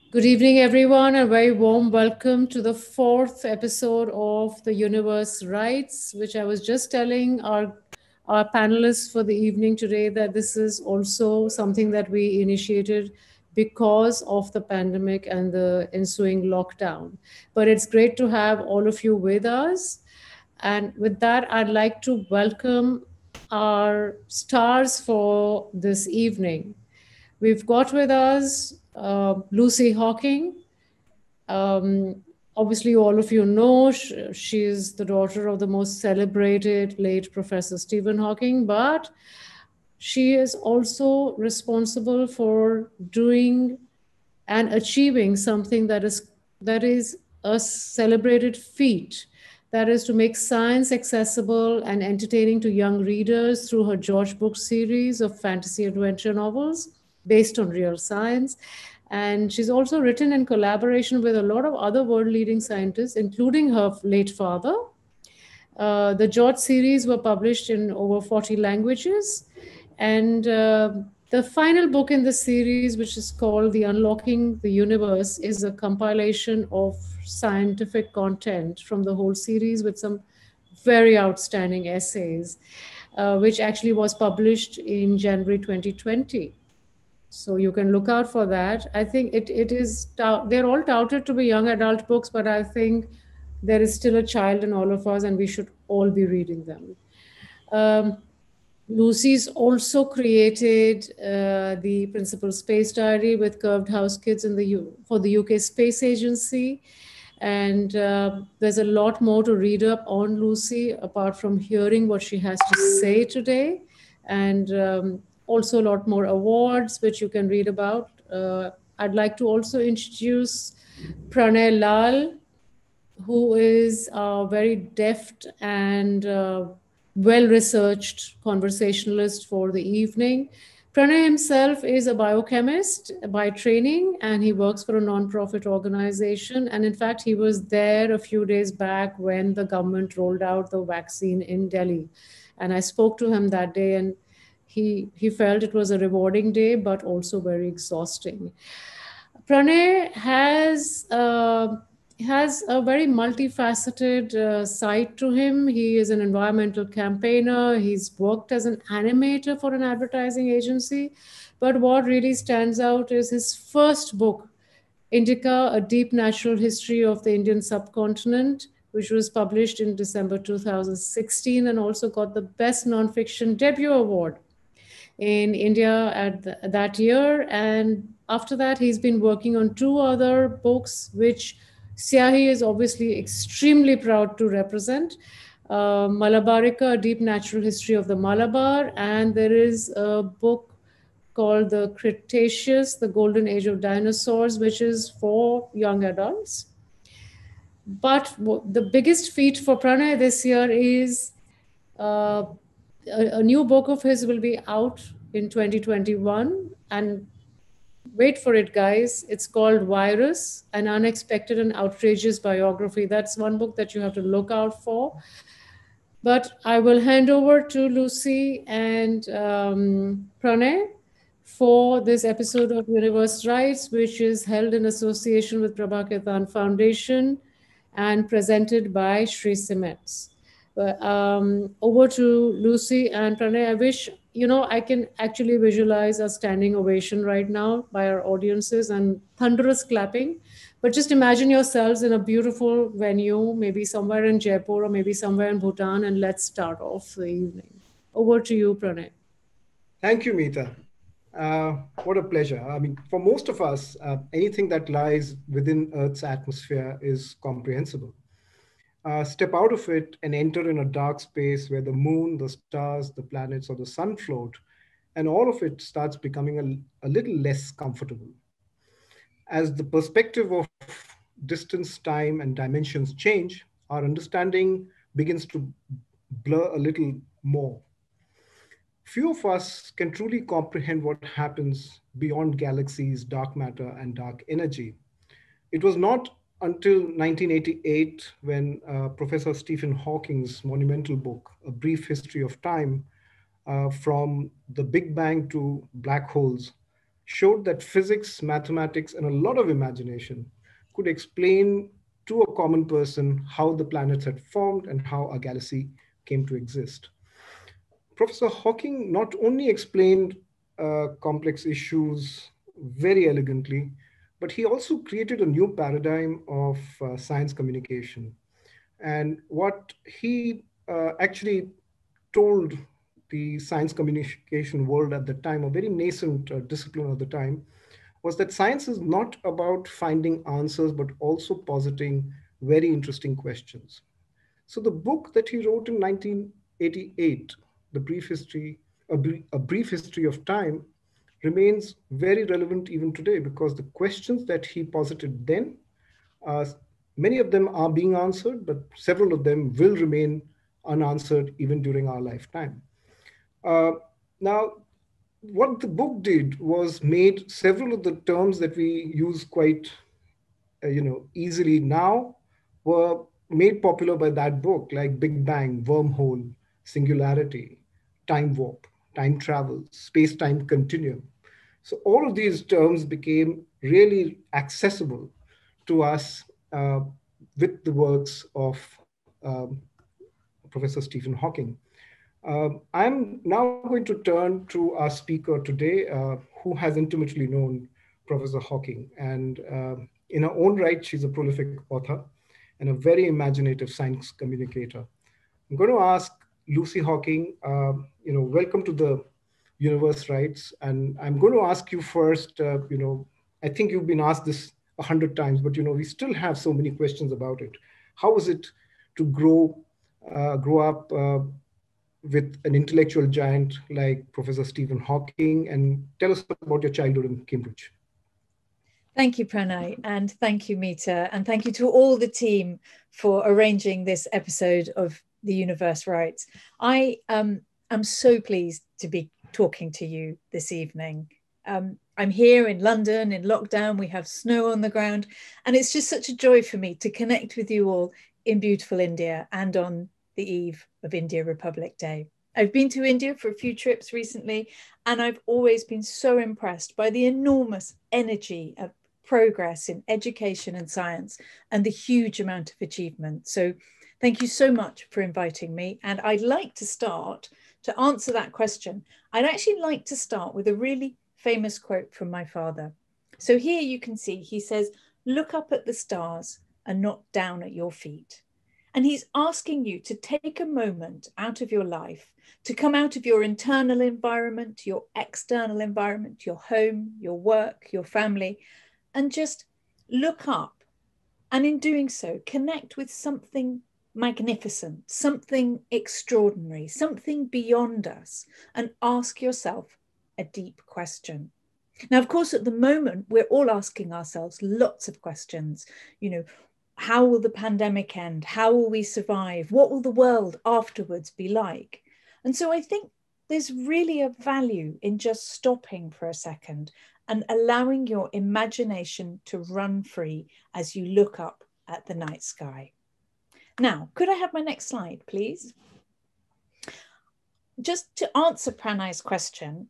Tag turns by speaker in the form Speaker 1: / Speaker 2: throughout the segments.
Speaker 1: Good evening, everyone. A very warm welcome to the fourth episode of The Universe Writes, which I was just telling our panelists for the evening today that this is also something that we initiated because of the pandemic and the ensuing lockdown. But it's great to have all of you with us. And with that, I'd like to welcome our stars for this evening. We've got with us Lucy Hawking. Um, Obviously, all of you know she is the daughter of the most celebrated late Professor Stephen Hawking, but she is also responsible for doing and achieving something that is a celebrated feat, that is to make science accessible and entertaining to young readers through her George Book series of fantasy adventure novels based on real science. And she's also written in collaboration with a lot of other world leading scientists, including her late father. The George series were published in over 40 languages. And the final book in the series, which is called The Unlocking the Universe, is a compilation of scientific content from the whole series with some very outstanding essays, which actually was published in January 2020. So you can look out for that. I think they're all touted to be young adult books, but I think there is still a child in all of us, and we should all be reading them. Um, Lucy's also created the Principal Space Diary with Curved House Kids for the UK Space Agency. And there's a lot more to read up on Lucy, apart from hearing what she has to say today. And also a lot more awards, which you can read about. I'd like to also introduce Pranay Lal, who is a very deft and well researched conversationalist for the evening. Pranay himself is a biochemist by training, and he works for a non-profit organization. And in fact, he was there a few days back when the government rolled out the vaccine in Delhi. And I spoke to him that day, and he felt it was a rewarding day, but also very exhausting. Pranay has a very multifaceted side to him. He is an environmental campaigner. He's worked as an animator for an advertising agency. But what really stands out is his first book, Indica: A Deep Natural History of the Indian Subcontinent, which was published in December 2016 and also got the Best Nonfiction Debut Award in India that year. And after that, he's been working on two other books, which Siahi is obviously extremely proud to represent. Malabarika, A Deep Natural History of the Malabar, and there is a book called The Cretaceous, The Golden Age of Dinosaurs, which is for young adults. But the biggest feat for Pranay this year is uh, a new book of his will be out in 2021. And wait for it, guys. It's called Virus: An Unexpected and Outrageous Biography. That's one book that you have to look out for. But I will hand over to Lucy and Pranay for this episode of Universe Rights, which is held in association with Prabhakirtan Foundation and presented by Sri Cements. Over to Lucy and Pranay. I wish, I can actually visualize a standing ovation right now by our audiences and thunderous clapping. But just imagine yourselves in a beautiful venue, maybe somewhere in Jaipur or maybe somewhere in Bhutan, and let's start off the evening. Over to you, Pranay.
Speaker 2: Thank you, Meeta. What a pleasure. I mean, for most of us, anything that lies within Earth's atmosphere is comprehensible. Step out of it and enter in a dark space where the moon, the stars, the planets, or the sun float, and all of it starts becoming a little less comfortable. As the perspective of distance, time, and dimensions change, our understanding begins to blur a little more. Few of us can truly comprehend what happens beyond galaxies, dark matter, and dark energy. It was not until 1988 when Professor Stephen Hawking's monumental book, A Brief History of Time, from the Big Bang to Black Holes, showed that physics, mathematics, and a lot of imagination could explain to a common person how the planets had formed and how our galaxy came to exist. Professor Hawking not only explained complex issues very elegantly, but he also created a new paradigm of science communication. And what he actually told the science communication world at the time, a very nascent discipline of the time, was that science is not about finding answers, but also positing very interesting questions. So the book that he wrote in 1988, The Brief History, a Brief History of Time, remains very relevant even today because the questions that he posited then, uh, many of them are being answered, but several of them will remain unanswered even during our lifetime. Uh, Now, what the book did was made several of the terms that we use quite easily now were made popular by that book, like Big Bang, wormhole, singularity, time warp, time travel, space-time continuum. So all of these terms became really accessible to us with the works of Professor Stephen Hawking. I'm now going to turn to our speaker today, who has intimately known Professor Hawking. And in her own right, she's a prolific author and a very imaginative science communicator. I'm going to ask Lucy Hawking, welcome to the Universe Rights. And I'm going to ask you first, I think you've been asked this 100 times, but, we still have so many questions about it. How was it to grow up with an intellectual giant like Professor Stephen Hawking, and tell us about your childhood in Cambridge.
Speaker 3: Thank you, Pranay, and thank you, Meeta, and thank you to all the team for arranging this episode of The Universe Rights. I am so pleased to be talking to you this evening. I'm here in London in lockdown. We have snow on the ground, and it's just such a joy for me to connect with you all in beautiful India and on the eve of India Republic Day. I've been to India for a few trips recently, and I've always been so impressed by the enormous energy of progress in education and science and the huge amount of achievement. So thank you so much for inviting me. And I'd like to start to answer that question. I'd actually like to start with a really famous quote from my father. So here you can see, he says, "Look up at the stars and not down at your feet." And he's asking you to take a moment out of your life, to come out of your internal environment, your external environment, your home, your work, your family, and just look up. And in doing so, connect with something magnificent, something extraordinary, something beyond us, and ask yourself a deep question. Now, of course, at the moment, we're all asking ourselves lots of questions. How will the pandemic end? How will we survive? What will the world afterwards be like? And so I think there's really a value in just stopping for a second and allowing your imagination to run free as you look up at the night sky. Now, could I have my next slide, please? Just to answer Pranay's question,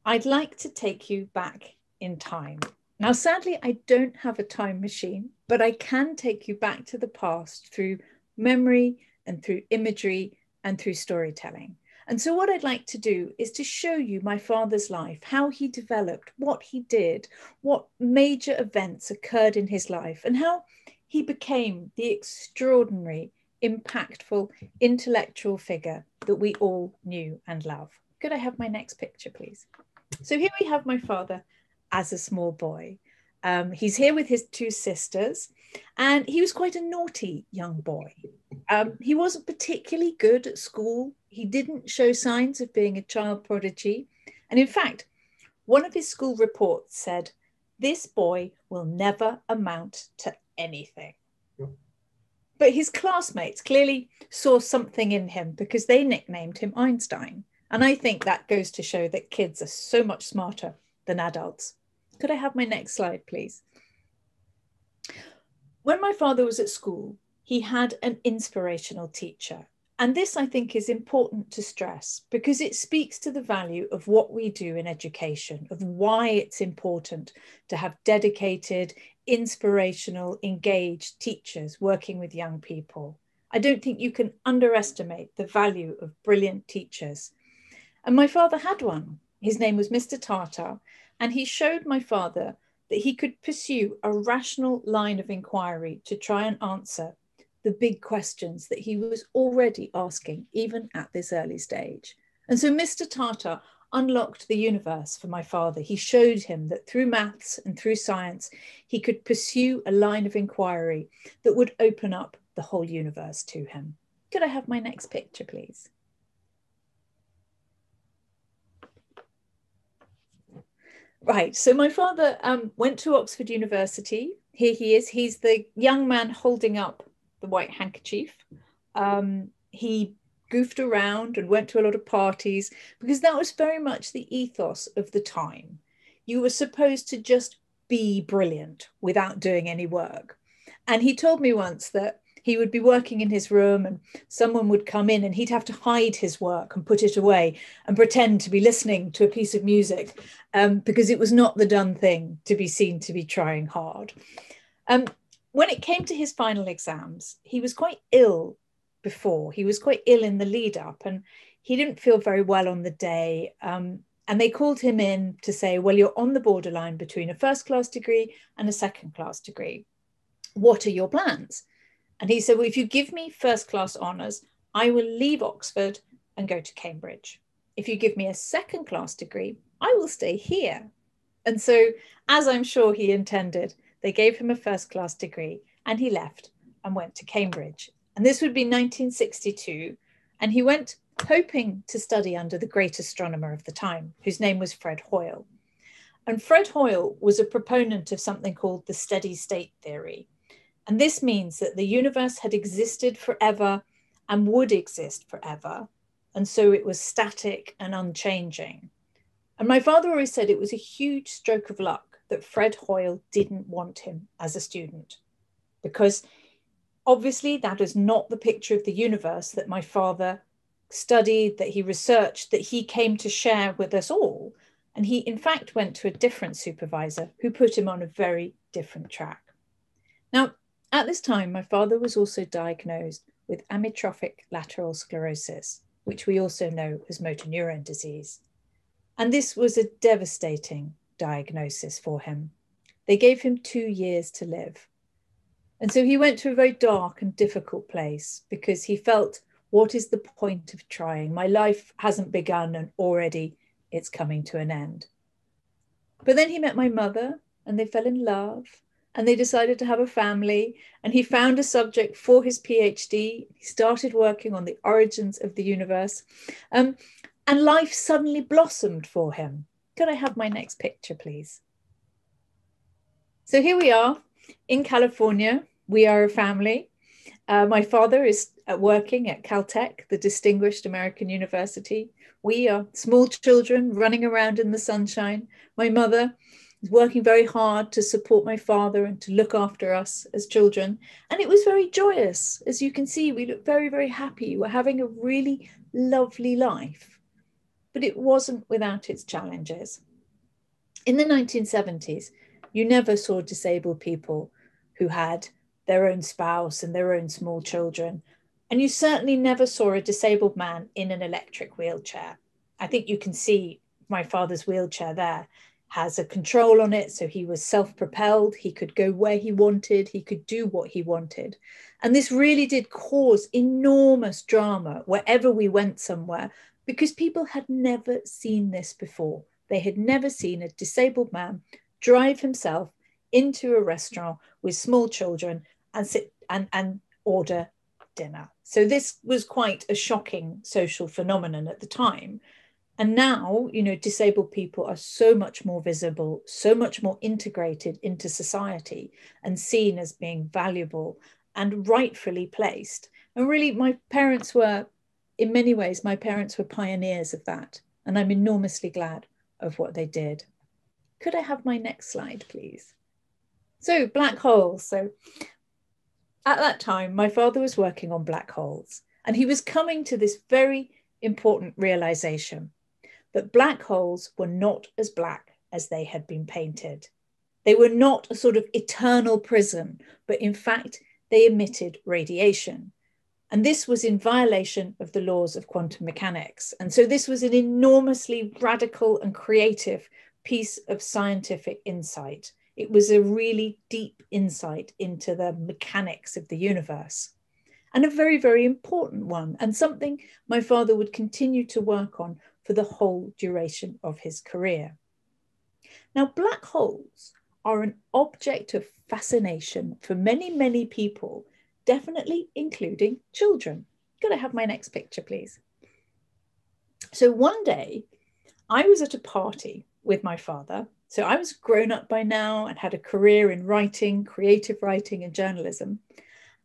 Speaker 3: I'd like to take you back in time. Now, sadly, I don't have a time machine, but I can take you back to the past through memory and through imagery and through storytelling. And so what I'd like to do is to show you my father's life, how he developed, what he did, what major events occurred in his life, and how he became the extraordinary, impactful, intellectual figure that we all knew and love. Could I have my next picture, please? So here we have my father as a small boy. He's here with his two sisters, and he was quite a naughty young boy. He wasn't particularly good at school. He didn't show signs of being a child prodigy. And in fact, one of his school reports said, "This boy will never amount to anything." Yeah. But his classmates clearly saw something in him because they nicknamed him Einstein. And I think that goes to show that kids are so much smarter than adults. Could I have my next slide, please? When my father was at school, he had an inspirational teacher. And this, I think, is important to stress because it speaks to the value of what we do in education, of why it's important to have dedicated, inspirational, engaged teachers working with young people. I don't think you can underestimate the value of brilliant teachers. And my father had one. His name was Mr. Tartar, and he showed my father that he could pursue a rational line of inquiry to try and answer the big questions that he was already asking, even at this early stage. And so Mr. Tartar unlocked the universe for my father. He showed him that through maths and through science, he could pursue a line of inquiry that would open up the whole universe to him. Could I have my next picture, please? Right, so my father went to Oxford University. Here he is. He's the young man holding up the white handkerchief. He goofed around and went to a lot of parties because that was very much the ethos of the time. You were supposed to just be brilliant without doing any work. And he told me once that he would be working in his room and someone would come in and he'd have to hide his work and put it away and pretend to be listening to a piece of music because it was not the done thing to be seen to be trying hard. When it came to his final exams, he was quite ill before. He was quite ill in the lead up and he didn't feel very well on the day. And they called him in to say, well, you're on the borderline between a first class degree and a second class degree. What are your plans? And he said, well, if you give me first class honours, I will leave Oxford and go to Cambridge. If you give me a second class degree, I will stay here. And so, as I'm sure he intended, they gave him a first class degree and he left and went to Cambridge. And this would be 1962. And he went hoping to study under the great astronomer of the time, whose name was Fred Hoyle. And Fred Hoyle was a proponent of something called the steady state theory. And this means that the universe had existed forever and would exist forever. And so it was static and unchanging. And my father always said it was a huge stroke of luck that Fred Hoyle didn't want him as a student, because obviously that is not the picture of the universe that my father studied, that he researched, that he came to share with us all. And he, in fact, went to a different supervisor who put him on a very different track. Now, at this time, my father was also diagnosed with amyotrophic lateral sclerosis, which we also know as motor neurone disease. And this was a devastating diagnosis for him. They gave him 2 years to live. And so he went to a very dark and difficult place because he felt, what is the point of trying? My life hasn't begun and already it's coming to an end. But then he met my mother and they fell in love and they decided to have a family, and he found a subject for his PhD. He started working on the origins of the universe, and life suddenly blossomed for him. Could I have my next picture, please? So here we are in California. We are a family. My father is working at Caltech, the distinguished American university. We are small children running around in the sunshine. My mother is working very hard to support my father and to look after us as children. And it was very joyous. As you can see, we look very, very happy. We're having a really lovely life. But it wasn't without its challenges. In the 1970s, you never saw disabled people who had their own spouse and their own small children. And you certainly never saw a disabled man in an electric wheelchair. I think you can see my father's wheelchair there has a control on it. So he was self-propelled. He could go where he wanted. He could do what he wanted. And this really did cause enormous drama wherever we went somewhere, because people had never seen this before. They had never seen a disabled man drive himself into a restaurant with small children and sit and order dinner. So this was quite a shocking social phenomenon at the time. And now, you know, disabled people are so much more visible, so much more integrated into society and seen as being valuable and rightfully placed. And really, my parents were, in many ways, my parents were pioneers of that. And I'm enormously glad of what they did. Could I have my next slide, please? So black holes. So at that time, my father was working on black holes. And he was coming to this very important realization that black holes were not as black as they had been painted. They were not a sort of eternal prison, but in fact, they emitted radiation. And this was in violation of the laws of quantum mechanics. And so this was an enormously radical and creative piece of scientific insight. It was a really deep insight into the mechanics of the universe, and a very, very important one, and something my father would continue to work on for the whole duration of his career. Now, black holes are an object of fascination for many, many people, definitely including children. Could I have my next picture, please? So one day I was at a party with my father. So I was grown up by now and had a career in writing, creative writing and journalism.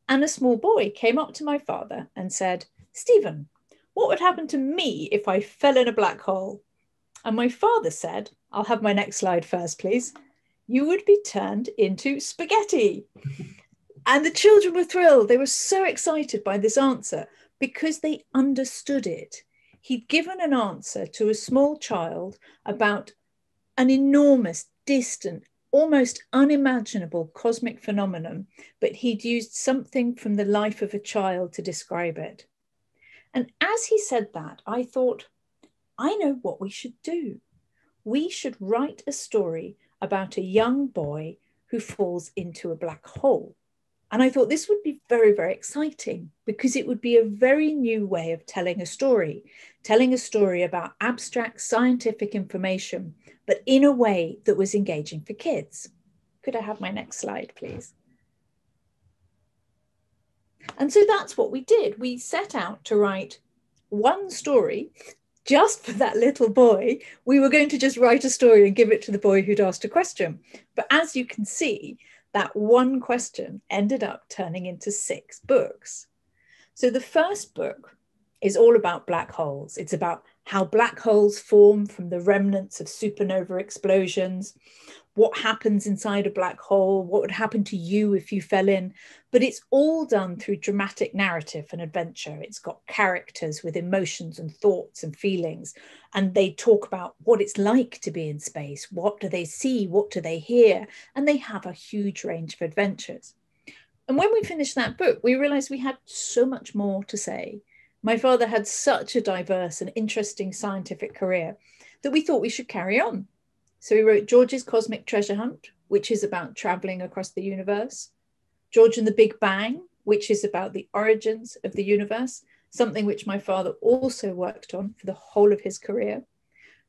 Speaker 3: And a small boy came up to my father and said, "Stephen, what would happen to me if I fell in a black hole?" And my father said, I'll have my next slide first, please. "You would be turned into spaghetti." And the children were thrilled. They were so excited by this answer because they understood it. He'd given an answer to a small child about an enormous, distant, almost unimaginable cosmic phenomenon, but he'd used something from the life of a child to describe it. And as he said that, I thought, I know what we should do. We should write a story about a young boy who falls into a black hole. And I thought this would be very, very exciting because it would be a very new way of telling a story about abstract scientific information, but in a way that was engaging for kids. Could I have my next slide, please? And so that's what we did. We set out to write one story just for that little boy. We were going to just write a story and give it to the boy who'd asked a question. But as you can see, that one question ended up turning into 6 books. So the first book is all about black holes. It's about how black holes form from the remnants of supernova explosions, what happens inside a black hole, what would happen to you if you fell in. But it's all done through dramatic narrative and adventure. It's got characters with emotions and thoughts and feelings, and they talk about what it's like to be in space. What do they see? What do they hear? And they have a huge range of adventures. And when we finished that book, we realized we had so much more to say. My father had such a diverse and interesting scientific career that we thought we should carry on. So we wrote George's Cosmic Treasure Hunt, which is about traveling across the universe. George and the Big Bang, which is about the origins of the universe, something which my father also worked on for the whole of his career.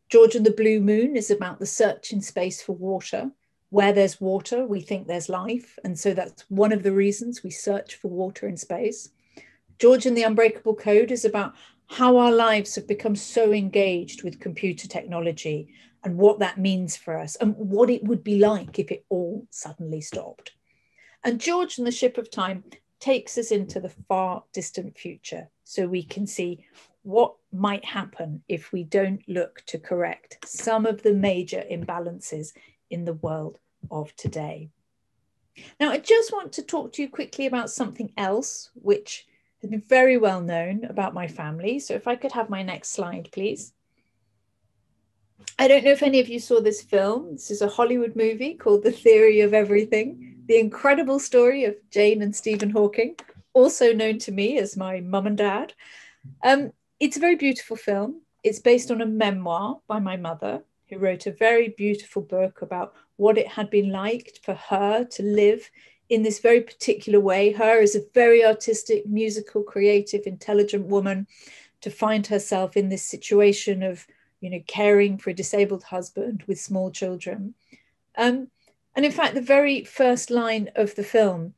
Speaker 3: George and the Blue Moon is about the search in space for water. Where there's water, we think there's life. And so that's one of the reasons we search for water in space. George and the Unbreakable Code is about how our lives have become so engaged with computer technology and what that means for us and what it would be like if it all suddenly stopped. And George and the Ship of Time takes us into the far distant future so we can see what might happen if we don't look to correct some of the major imbalances in the world of today. Now, I just want to talk to you quickly about something else which has been very well known about my family. So if I could have my next slide, please. I don't know if any of you saw this film. This is a Hollywood movie called The Theory of Everything, the incredible story of Jane and Stephen Hawking, also known to me as my mum and dad. It's a very beautiful film. It's based on a memoir by my mother, who wrote a very beautiful book about what it had been like for her to live in this very particular way. Her as a very artistic, musical, creative, intelligent woman, to find herself in this situation of, caring for a disabled husband with small children. And in fact, the very first line of the film,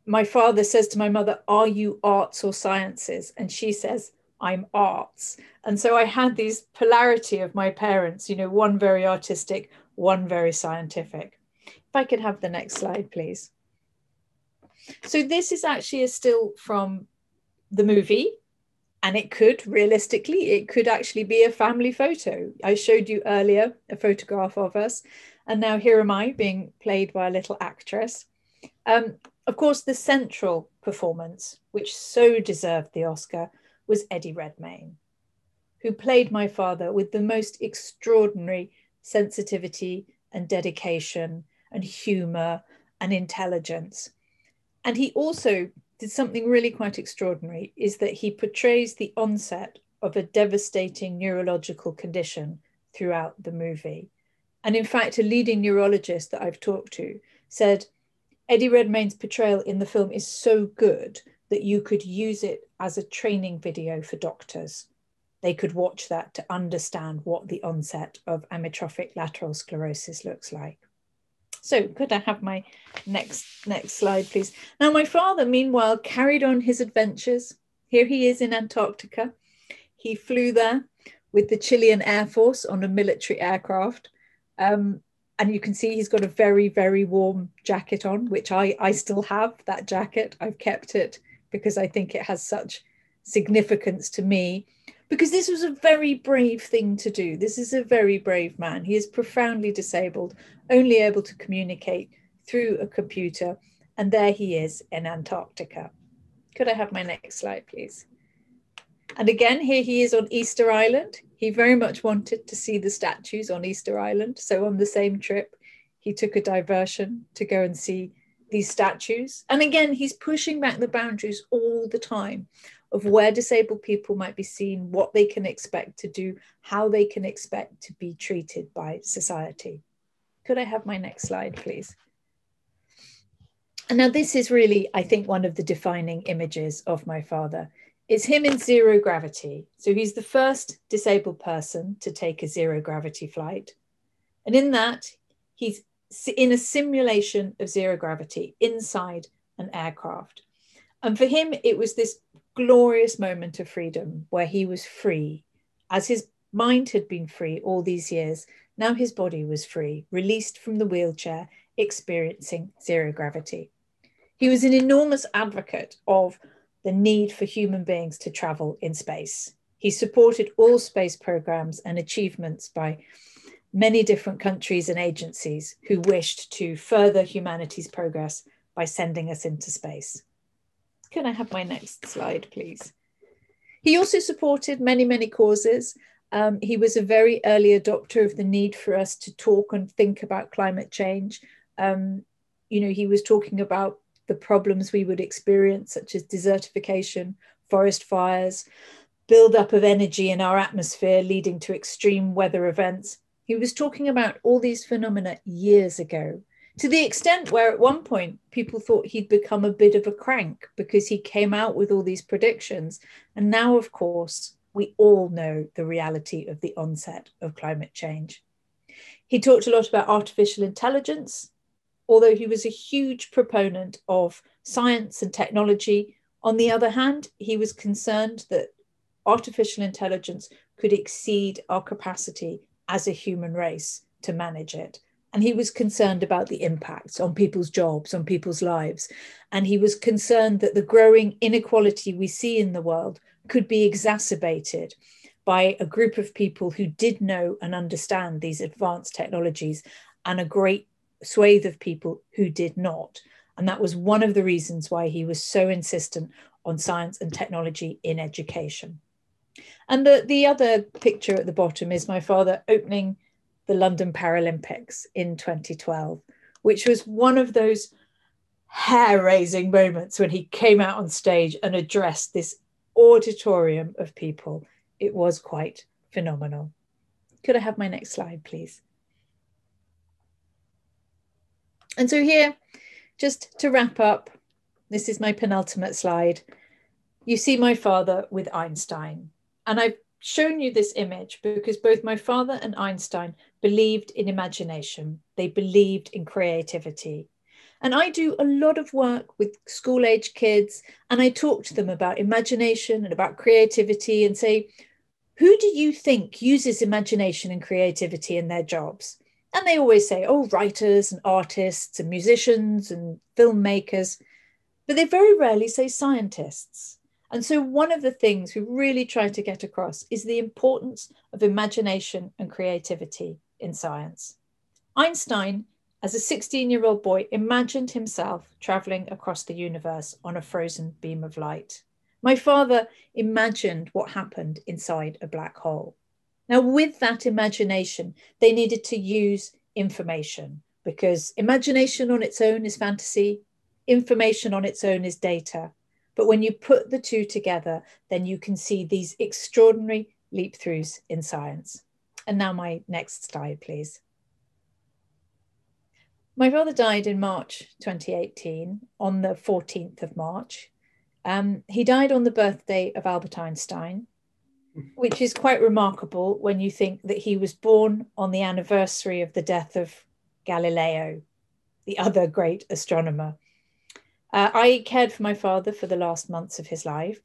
Speaker 3: my father says to my mother, "Are you arts or sciences?" And she says, "I'm arts." And so I had this polarity of my parents, one very artistic, one very scientific. If I could have the next slide, please. So this is actually a still from the movie, and it could actually be a family photo. I showed you earlier a photograph of us, and now here am I being played by a little actress. Of course, the central performance, which so deserved the Oscar, was Eddie Redmayne, who played my father with the most extraordinary sensitivity and dedication and humour and intelligence. And he also did something really quite extraordinary, is that he portrays the onset of a devastating neurological condition throughout the movie. And in fact, a leading neurologist that I've talked to said, Eddie Redmayne's portrayal in the film is so good that you could use it as a training video for doctors. They could watch that to understand what the onset of amyotrophic lateral sclerosis looks like. So could I have my next slide, please? Now, my father, meanwhile, carried on his adventures. Here he is in Antarctica. He flew there with the Chilean Air Force on a military aircraft. And you can see he's got a very, very warm jacket on, which I still have that jacket. I've kept it because I think it has such significance to me, because this was a very brave thing to do. This is a very brave man. He is profoundly disabled, only able to communicate through a computer. And there he is in Antarctica. Could I have my next slide, please? And again, here he is on Easter Island. He very much wanted to see the statues on Easter Island. So on the same trip, he took a diversion to go and see these statues. And again, he's pushing back the boundaries all the time of where disabled people might be seen, what they can expect to do, how they can expect to be treated by society. Could I have my next slide, please? And now this is really, I think, one of the defining images of my father. It's him in zero gravity. So he's the first disabled person to take a zero gravity flight. And in that, he's in a simulation of zero gravity inside an aircraft. And for him, it was this glorious moment of freedom where he was free. As his mind had been free all these years, now his body was free, released from the wheelchair, experiencing zero gravity. He was an enormous advocate of the need for human beings to travel in space. He supported all space programs and achievements by many different countries and agencies who wished to further humanity's progress by sending us into space. Can I have my next slide, please? He also supported many, many causes. He was a very early adopter of the need for us to talk and think about climate change. He was talking about the problems we would experience, such as desertification, forest fires, buildup of energy in our atmosphere leading to extreme weather events. He was talking about all these phenomena years ago, to the extent where at one point people thought he'd become a bit of a crank because he came out with all these predictions. And now, of course, we all know the reality of the onset of climate change. He talked a lot about artificial intelligence. Although he was a huge proponent of science and technology, on the other hand, he was concerned that artificial intelligence could exceed our capacity as a human race to manage it. And he was concerned about the impacts on people's jobs, on people's lives. And he was concerned that the growing inequality we see in the world could be exacerbated by a group of people who did know and understand these advanced technologies and a great swathe of people who did not. And that was one of the reasons why he was so insistent on science and technology in education. And the other picture at the bottom is my father opening the London Paralympics in 2012, which was one of those hair-raising moments when he came out on stage and addressed this auditorium of people. It was quite phenomenal. Could I have my next slide, please? And so here, just to wrap up, this is my penultimate slide. You see my father with Einstein. And I've shown you this image because both my father and Einstein believed in imagination. They believed in creativity. And I do a lot of work with school-age kids, and I talk to them about imagination and about creativity and say, who do you think uses imagination and creativity in their jobs? And they always say, oh, writers and artists and musicians and filmmakers, but they very rarely say scientists. And so one of the things we really try to get across is the importance of imagination and creativity in science. Einstein as a 16-year-old boy, imagined himself traveling across the universe on a frozen beam of light. My father imagined what happened inside a black hole. Now, with that imagination, they needed to use information, because imagination on its own is fantasy, information on its own is data. But when you put the two together, then you can see these extraordinary leap-throughs in science. And now my next slide, please. My father died in March 2018, on the 14th of March. He died on the birthday of Albert Einstein, which is quite remarkable when you think that he was born on the anniversary of the death of Galileo, the other great astronomer. I cared for my father for the last months of his life,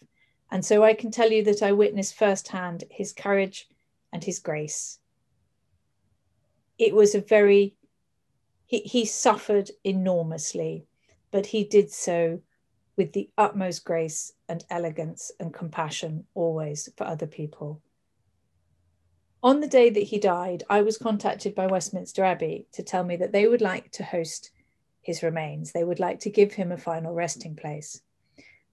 Speaker 3: and so I can tell you that I witnessed firsthand his courage and his grace. It was a very, he suffered enormously, but he did so with the utmost grace and elegance and compassion always for other people. On the day that he died, I was contacted by Westminster Abbey to tell me that they would like to host his remains. They would like to give him a final resting place.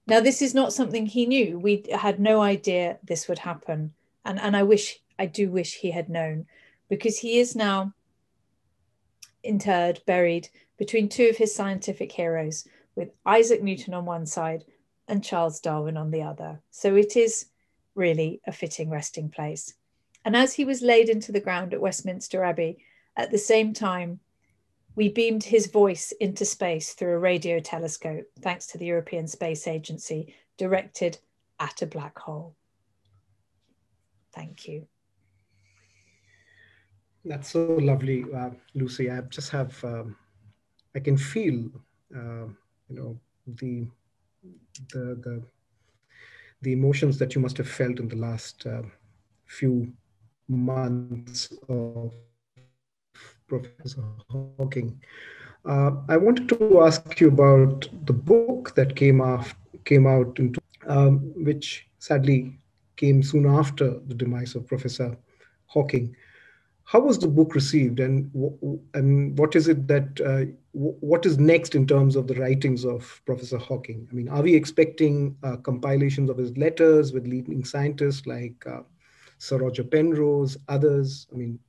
Speaker 3: Now, this is not something he knew. We had no idea this would happen. And I do wish he had known, because he is now interred, buried between two of his scientific heroes, with Isaac Newton on one side and Charles Darwin on the other. So it is really a fitting resting place. And as he was laid into the ground at Westminster Abbey, at the same time, we beamed his voice into space through a radio telescope, thanks to the European Space Agency, directed at a black hole. Thank you.
Speaker 2: That's so lovely, Lucy. I just have, I can feel, the emotions that you must have felt in the last few months of Professor Hawking. I wanted to ask you about the book that came out, which sadly came soon after the demise of Professor Hawking. How was the book received, and what is it that what is next in terms of the writings of Professor Hawking? I mean, are we expecting compilations of his letters with leading scientists like Sir Roger Penrose, others? I mean,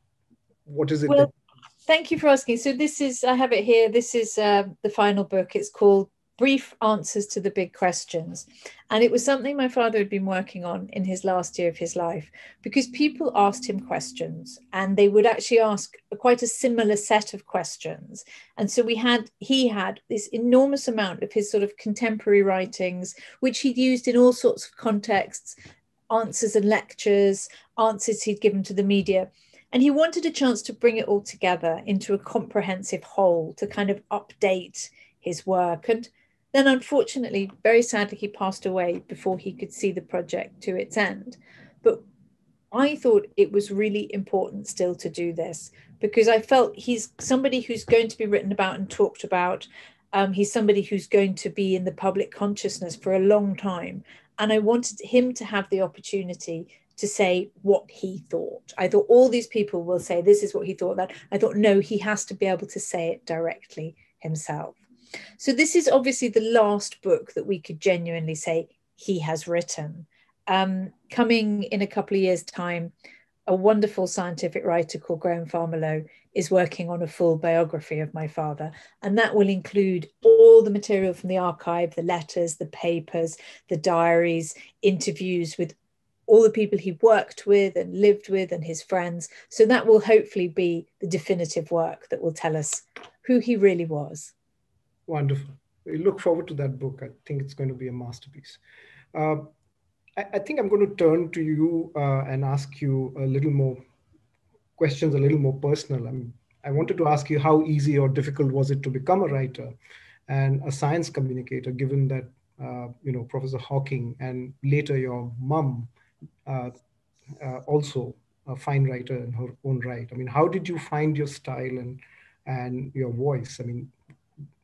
Speaker 2: what is it?
Speaker 3: Well, thank you for asking. So this is, I have it here. This is the final book. It's called Brief Answers to the Big Questions. And it was something my father had been working on in his last year of his life, because people asked him questions, and they would actually ask quite a similar set of questions. And so he had this enormous amount of his sort of contemporary writings, which he'd used in all sorts of contexts, answers and lectures, answers he'd given to the media. And he wanted a chance to bring it all together into a comprehensive whole, to kind of update his work. And then, unfortunately, very sadly, he passed away before he could see the project to its end. But I thought it was really important still to do this, because I felt he's somebody who's going to be written about and talked about. He's somebody who's going to be in the public consciousness for a long time. And I wanted him to have the opportunity to say what he thought. I thought all these people will say, this is what he thought. That I thought, no, he has to be able to say it directly himself. So this is obviously the last book that we could genuinely say he has written. Coming in a couple of years' time, a wonderful scientific writer called Graham Farmiloe is working on a full biography of my father. And that will include all the material from the archive, the letters, the papers, the diaries, interviews with all the people he worked with and lived with and his friends. So that will hopefully be the definitive work that will tell us who he really was.
Speaker 2: Wonderful. We look forward to that book. I think it's going to be a masterpiece. I think I'm going to turn to you and ask you a little more questions, a little more personal. I wanted to ask you, how easy or difficult was it to become a writer and a science communicator, given that, Professor Hawking and later your mum, also a fine writer in her own right. I mean, how did you find your style and your voice? I mean,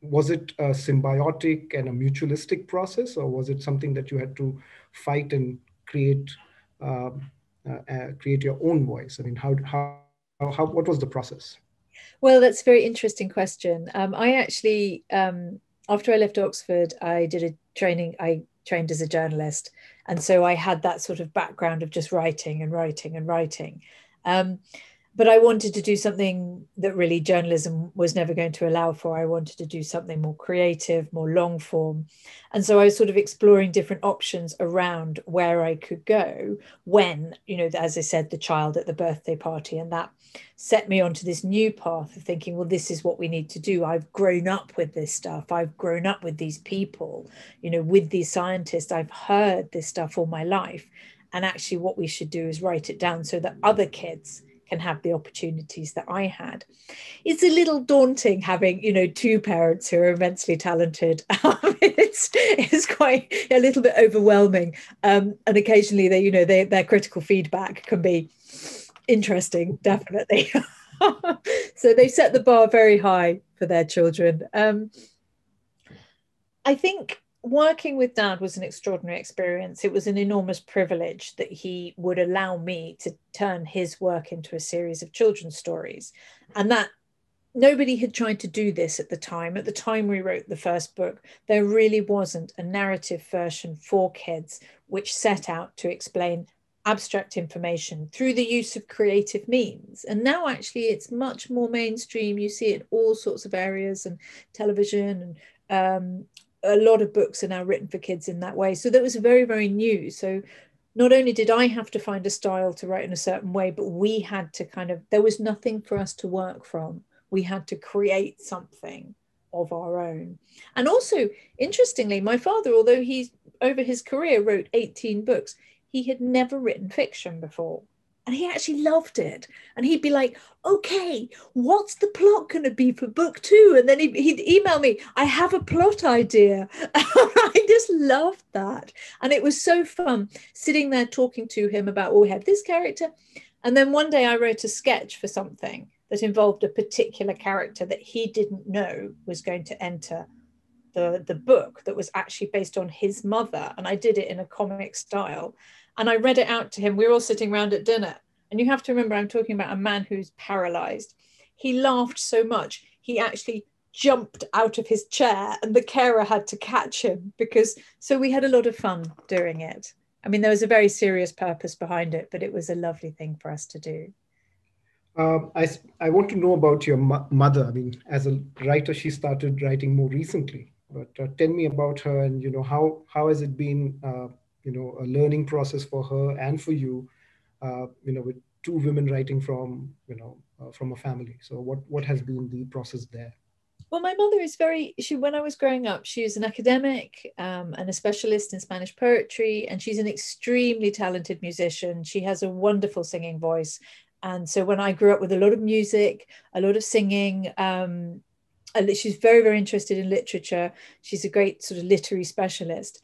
Speaker 2: was it a symbiotic and a mutualistic process, or was it something that you had to fight and create your own voice? I mean, what was the process?
Speaker 3: Well, that's a very interesting question. I actually, after I left Oxford, I did a training. I trained as a journalist, and so I had that sort of background of just writing and writing and writing. Um, but I wanted to do something that really journalism was never going to allow for. I wanted to do something more creative, more long form. And so I was sort of exploring different options around where I could go when, you know, as I said, the child at the birthday party, and that set me onto this new path of thinking, well, this is what we need to do. I've grown up with this stuff. I've grown up with these people, you know, with these scientists. I've heard this stuff all my life. And actually, what we should do is write it down so that other kids can have the opportunities that I had. It's a little daunting having, you know, two parents who are immensely talented. It's quite a little bit overwhelming, and occasionally they, you know, their critical feedback can be interesting, definitely. So they set the bar very high for their children. I think working with Dad was an extraordinary experience. It was an enormous privilege that he would allow me to turn his work into a series of children's stories. And that nobody had tried to do this at the time. At the time we wrote the first book, there really wasn't a narrative version for kids which set out to explain abstract information through the use of creative means. And now actually it's much more mainstream. You see it in all sorts of areas, and television, and a lot of books are now written for kids in that way. So that was very, very new. So not only did I have to find a style to write in a certain way, but we had to there was nothing for us to work from. We had to create something of our own. And also, interestingly, my father, although he's over his career wrote 18 books, he had never written fiction before. And he actually loved it. And he'd be like, okay, what's the plot going to be for book 2? And then he'd email me, I have a plot idea. I just loved that. And it was so fun sitting there talking to him about, well, we have this character. And then one day I wrote a sketch for something that involved a particular character that he didn't know was going to enter the book, that was actually based on his mother. And I did it in a comic style. And I read it out to him. We were all sitting around at dinner. And you have to remember, I'm talking about a man who's paralyzed. He laughed so much, he actually jumped out of his chair and the carer had to catch him so we had a lot of fun doing it. I mean, there was a very serious purpose behind it, but it was a lovely thing for us to do.
Speaker 2: I want to know about your mother. I mean, as a writer, she started writing more recently. But tell me about her, and how has it been? A learning process for her and for you. With two women writing from a family. So what has been the process there?
Speaker 3: Well, my mother is when I was growing up, she was an academic and a specialist in Spanish poetry, and she's an extremely talented musician. She has a wonderful singing voice. And so when I grew up with a lot of music, a lot of singing, and she's very, very interested in literature. She's a great sort of literary specialist.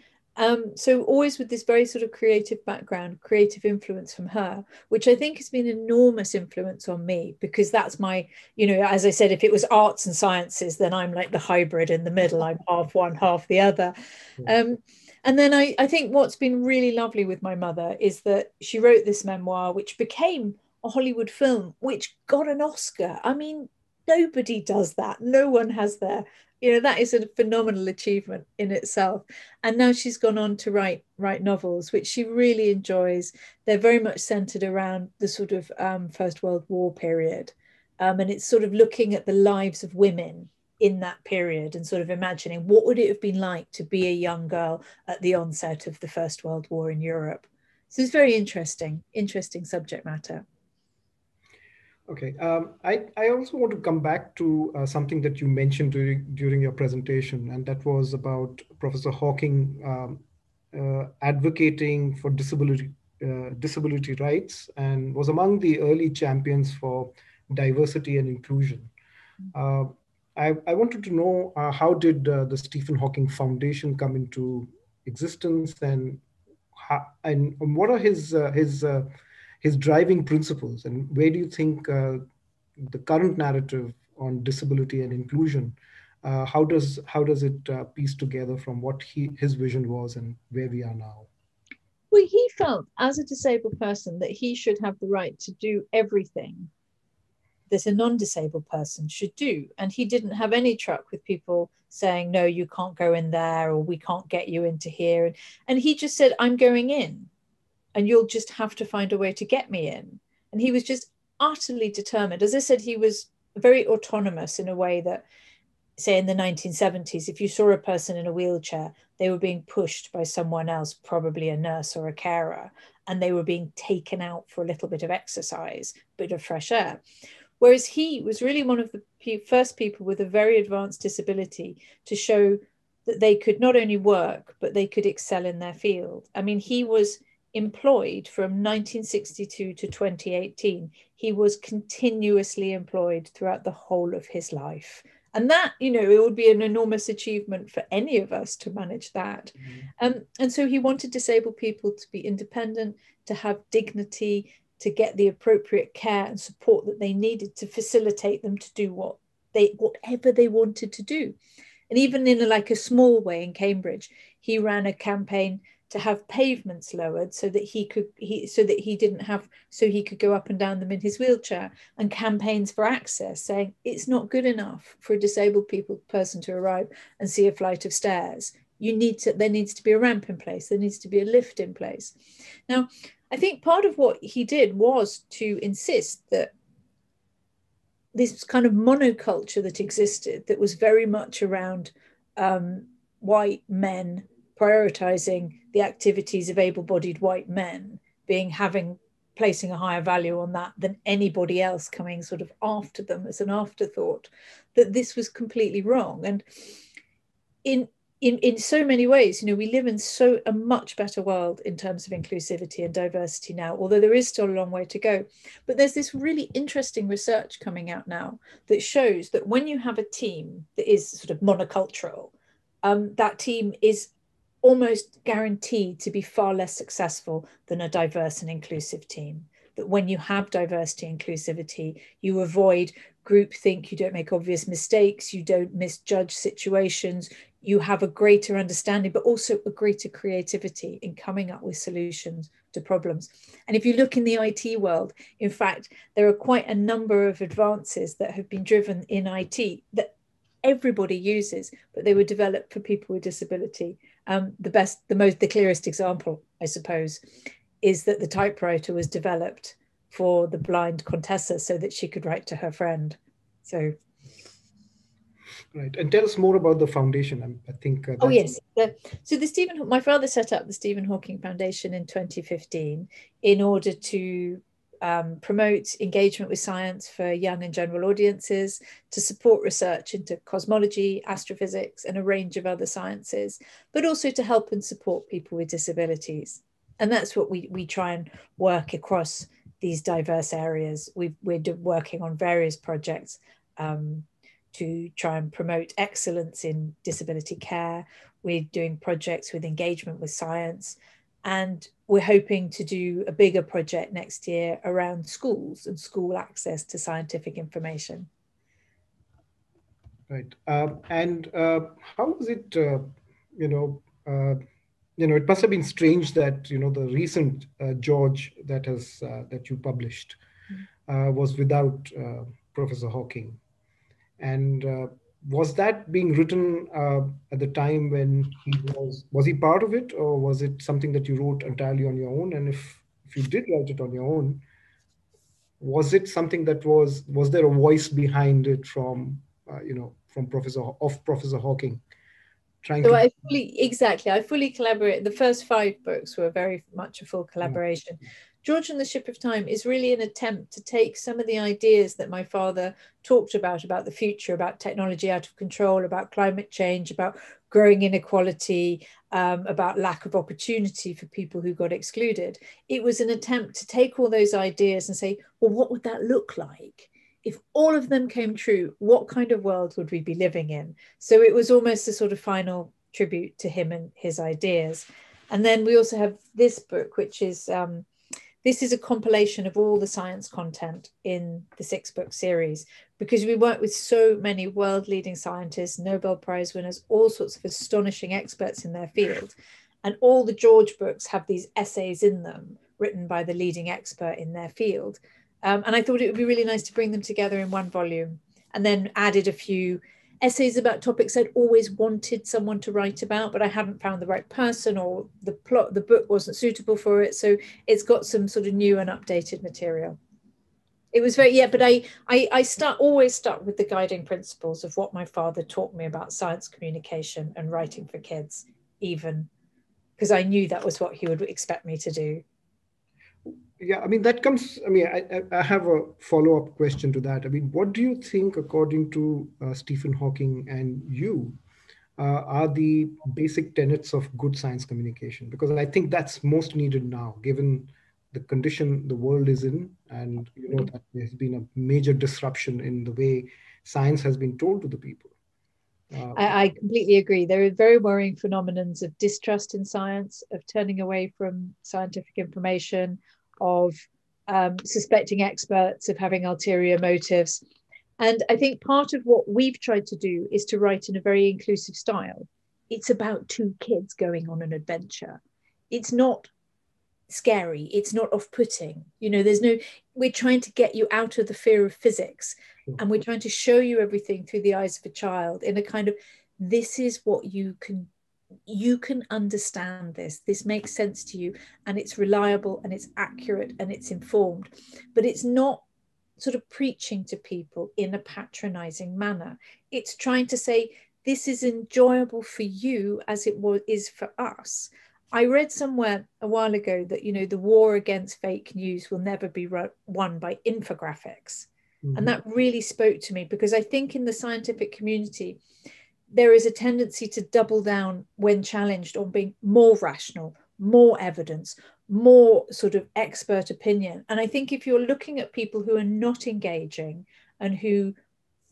Speaker 3: So always with this very sort of creative background, creative influence from her, which I think has been an enormous influence on me, because that's my, as I said, if it was arts and sciences, then I'm like the hybrid in the middle. I'm half one, half the other. And then I think what's been really lovely with my mother is that she wrote this memoir, which became a Hollywood film, which got an Oscar. I mean, nobody does that. No one has that. That is a phenomenal achievement in itself. And now she's gone on to write novels, which she really enjoys. They're very much centered around the sort of First World War period. And it's sort of looking at the lives of women in that period and sort of imagining what would it have been like to be a young girl at the onset of the First World War in Europe. So it's very interesting subject matter.
Speaker 2: Okay, I also want to come back to something that you mentioned during your presentation, and that was about Professor Hawking advocating for disability rights, and was among the early champions for diversity and inclusion. I wanted to know how did the Stephen Hawking Foundation come into existence, and what are his driving principles, and where do you think the current narrative on disability and inclusion, how does it piece together from what his vision was and where we are now?
Speaker 3: Well, he felt as a disabled person that he should have the right to do everything that a non-disabled person should do. And he didn't have any truck with people saying, no, you can't go in there, or we can't get you into here. And he just said, I'm going in, and you'll just have to find a way to get me in. And he was just utterly determined. As I said, he was very autonomous in a way that, say, in the 1970s, if you saw a person in a wheelchair, they were being pushed by someone else, probably a nurse or a carer, and they were being taken out for a little bit of exercise, bit of fresh air. Whereas he was really one of the first people with a very advanced disability to show that they could not only work, but they could excel in their field. I mean, he was employed from 1962 to 2018. He was continuously employed throughout the whole of his life. And that, you know, it would be an enormous achievement for any of us to manage that. And so he wanted disabled people to be independent, to have dignity, to get the appropriate care and support that they needed to facilitate them to do whatever they wanted to do. And even in a small way in Cambridge, he ran a campaign to have pavements lowered so that he could go up and down them in his wheelchair, and campaigns for access, saying it's not good enough for a disabled person to arrive and see a flight of stairs. There needs to be a ramp in place. There needs to be a lift in place. Now, I think part of what he did was to insist that this kind of monoculture that existed, that was very much around white men prioritizing the activities of able-bodied white men, placing a higher value on that than anybody else coming sort of after them as an afterthought, that this was completely wrong. And in so many ways, you know, we live in a much better world in terms of inclusivity and diversity now, although there is still a long way to go. But there's this really interesting research coming out now that shows that when you have a team that is sort of monocultural, that team is almost guaranteed to be far less successful than a diverse and inclusive team. That when you have diversity and inclusivity, you avoid groupthink, you don't make obvious mistakes, you don't misjudge situations, you have a greater understanding, but also a greater creativity in coming up with solutions to problems. And if you look in the IT world, in fact, there are quite a number of advances that have been driven in IT that everybody uses, but they were developed for people with disability. The clearest example, I suppose, is that the typewriter was developed for the blind Contessa so that she could write to her friend. So,
Speaker 2: right, and tell us more about the foundation. I think.
Speaker 3: Yes. My father set up the Stephen Hawking Foundation in 2015 in order to promote engagement with science for young and general audiences, to support research into cosmology, astrophysics, and a range of other sciences, but also to help and support people with disabilities. And that's what we try and work across these diverse areas. We're working on various projects to try and promote excellence in disability care. We're doing projects with engagement with science, and we're hoping to do a bigger project next year around schools and school access to scientific information.
Speaker 2: Right. And how was it, it must have been strange that, the recent George that you published was without Professor Hawking. And was that being written at the time when was he part of it, or was it something that you wrote entirely on your own? And if you did write it on your own, was it something that was there a voice behind it from Professor Hawking?
Speaker 3: I fully collaborate. The first 5 books were very much a full collaboration. Yeah. George and the Ship of Time is really an attempt to take some of the ideas that my father talked about the future, about technology out of control, about climate change, about growing inequality, about lack of opportunity for people who got excluded. It was an attempt to take all those ideas and say, well, what would that look like? If all of them came true, what kind of world would we be living in? So it was almost a sort of final tribute to him and his ideas. And then we also have this book, which is, this is a compilation of all the science content in the 6-book series, because we work with so many world-leading scientists, Nobel Prize winners, all sorts of astonishing experts in their field. And all the George books have these essays in them written by the leading expert in their field. And I thought it would be really nice to bring them together in one volume, and then added a few essays about topics I'd always wanted someone to write about, but I hadn't found the right person, or the book wasn't suitable for it. So it's got some sort of new and updated material. It was very, but I always stuck with the guiding principles of what my father taught me about science communication and writing for kids, even because I knew that was what he would expect me to do.
Speaker 2: Yeah, I mean, that comes, I mean, I have a follow-up question to that. I mean, what do you think, according to Stephen Hawking and you, are the basic tenets of good science communication? Because I think that's most needed now, given the condition the world is in, and you know that there's been a major disruption in the way science has been told to the people.
Speaker 3: I completely agree. There are very worrying phenomenons of distrust in science, of turning away from scientific information, of suspecting experts of having ulterior motives. And I think part of what we've tried to do is to write in a very inclusive style. It's about two kids going on an adventure. It's not scary. It's not off-putting. You know, we're trying to get you out of the fear of physics, and we're trying to show you everything through the eyes of a child in a kind of, this is what you can understand this makes sense to you, and it's reliable and it's accurate and it's informed, but it's not sort of preaching to people in a patronizing manner. It's trying to say, this is enjoyable for you as it is for us. I read somewhere a while ago that, you know, the war against fake news will never be won by infographics. Mm-hmm. And that really spoke to me, because I think in the scientific community, there is a tendency to double down when challenged on being more rational, more evidence, more sort of expert opinion. And I think if you're looking at people who are not engaging and who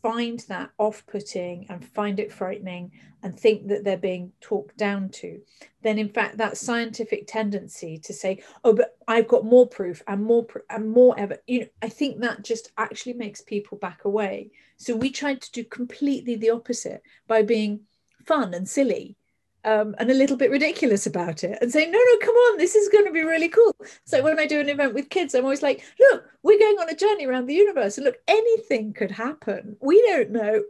Speaker 3: find that off-putting and find it frightening and think that they're being talked down to, then in fact that scientific tendency to say, oh, but I've got more proof and more evidence, you know, I think that just actually makes people back away. So we tried to do completely the opposite by being fun and silly, and a little bit ridiculous about it, and saying, no, come on, this is going to be really cool. So when I do an event with kids, I'm always like, look, we're going on a journey around the universe, and look, anything could happen. We don't know.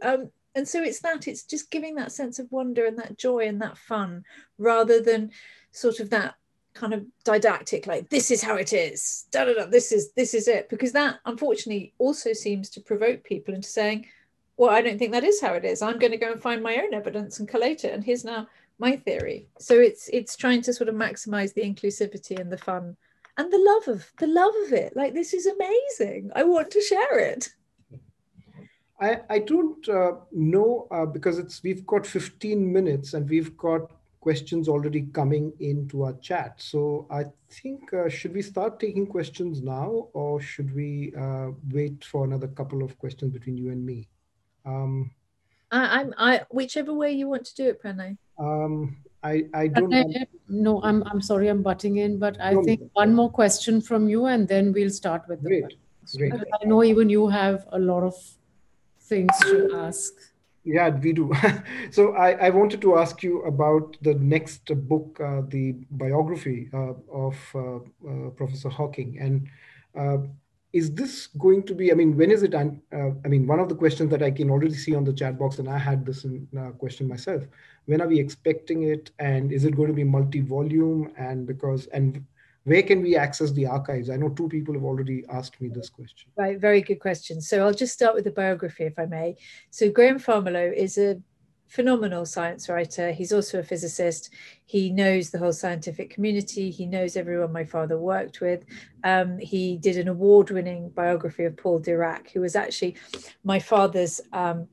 Speaker 3: And so it's just giving that sense of wonder and that joy and that fun, rather than sort of that kind of didactic, like, this is how it is, this is it, because that unfortunately also seems to provoke people into saying, well, I don't think that is how it is. I'm going to go and find my own evidence and collate it, and here's now my theory. So it's trying to sort of maximize the inclusivity and the fun and the love of it. Like, this is amazing. I want to share it.
Speaker 2: I don't know, because we've got 15 minutes and we've got questions already coming into our chat. So I think, should we start taking questions now, or should we wait for another couple of questions between you and me?
Speaker 3: I whichever way you want to do it, Pranay.
Speaker 2: I don't.
Speaker 1: No, I'm sorry, I'm butting in, but I think one more question from you, and then we'll start with the
Speaker 2: Great.
Speaker 1: Okay. I know even you have a lot of things to ask.
Speaker 2: Yeah, we do. So I wanted to ask you about the next book, the biography of Professor Hawking. And is this going to be, I mean, when is it? I mean, one of the questions that I can already see on the chat box, and I had this question myself, when are we expecting it? And is it going to be multi-volume? And where can we access the archives? I know two people have already asked me this question.
Speaker 3: Right, very good question. So I'll just start with the biography, if I may. So Graham Farmiloe is a phenomenal science writer. He's also a physicist. He knows the whole scientific community. He knows everyone my father worked with. He did an award-winning biography of Paul Dirac, who was actually my father's